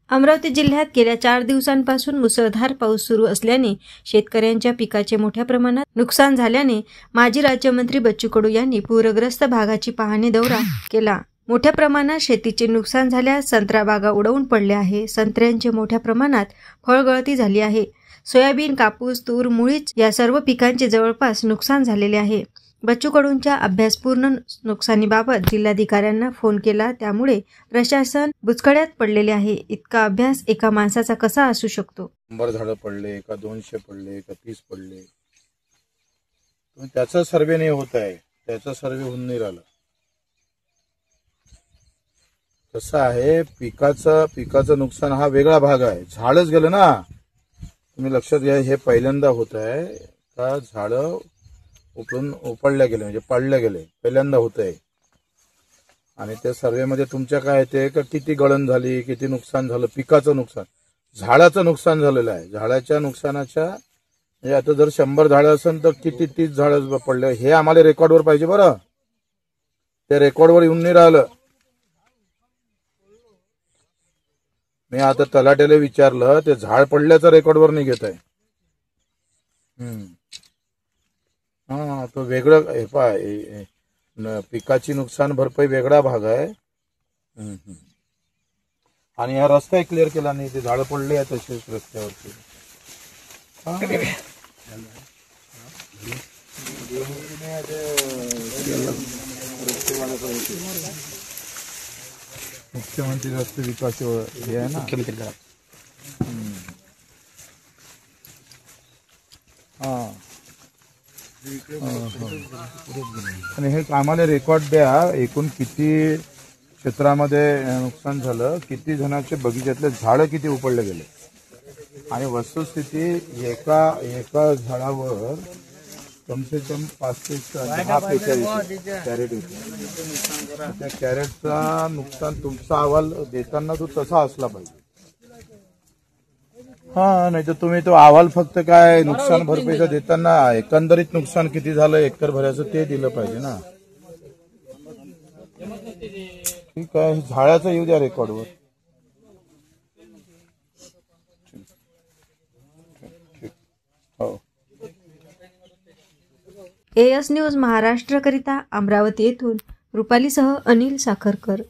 अमरावती जिल्ह्यात गेल्या 4 दिवसांपासून मुसळधार पाऊस सुरू असल्याने शेतकऱ्यांच्या पिकाचे मोठ्या प्रमाणात नुकसान झाल्याने माजी राज्यमंत्री बच्चू कडू यांनी पूरग्रस्त भागाची पाहणी दौरा केला। मोठ्या प्रमाणात शेतीचे नुकसान झाल्यास संत्रा बागा उडवून पडल्या आहे। संत्र्यांचे मोठ्या प्रमाणात फळगळती झाली आहे। सोयाबीन, कापूस, तूर, मुळीच या सर्व पिकांचे जवळपास नुकसान झालेले आहे। बच्चू कडूंच्या अभ्यासपूर्ण नुकसानीबाबत जिल्हाधिकाऱ्यांना फोन केला, त्यामुळे प्रशासन बुचकळ्यात पडलेले आहे। इतका अभ्यास एका माणसाचा कसा असू शकतो? 100 झाडं पडले का 200 पडले का 30 पडले, त्याचा सर्वे नाही होत आहे, त्याचा सर्वे होऊन नाही राहिला। कसं आहे, पिकाचं नुकसान हा वेगळा भाग आहे। झाडच गेलं ना, तुम्ही लक्षात घ्या, हे पहिल्यांदा होत आहे का झाडं उपडल्या गेले म्हणजे पडल्या गेले, पहिल्यांदा होत आहे। आणि त्या सर्वेमध्ये तुमच्या काय येते का किती गळण झाली, किती नुकसान झालं, पिकाचं नुकसान, झाडाचं नुकसान झालेलं आहे। झाडाच्या नुकसानाच्या म्हणजे आता जर 100 झाडं असेल तर किती 30 झाडं पडले, हे आम्हाला रेकॉर्डवर पाहिजे बरं। ते रेकॉर्डवर येऊन नाही राहिलं। मी आता तलाट्याला विचारलं, ते झाड पडल्याचं रेकॉर्डवर नाही घेत आहे। हा, तो वेगळं हे पाय, पिकाची नुकसान भरपाई वेगळा भाग आहे। आणि हा रस्ता क्लिअर केला नाही, ते झाडं पडले आहेत तसेच रस्त्यावरती। मुख्यमंत्री रस्ते विकास हे आहे ना, मुख्यमंत्री आणि हे आम्हाला रेकॉर्ड द्या, एकूण किती क्षेत्रामध्ये नुकसान झालं, किती जणांचे बगीच्यातले झाडं किती उपडले गेले, आणि वस्तुस्थिती एका झाडावर कम से कम 5 ते 10 कॅरेट होते। त्या कॅरेटचा नुकसान तुमचा अहवाल देताना तो तसा असला पाहिजे। हा, नाही तर तुम्ही तो अहवाल फक्त काय नुकसान भरपाईचा देताना एकंदरीत नुकसान किती झालं एकर भरायचं ते दिलं पाहिजे ना। ठीक आहे, झाडाचं येऊ द्या रेकॉर्डवर। हो। AS न्यूज महाराष्ट्र करिता अमरावती येथून रुपालीसह अनिल साखरकर।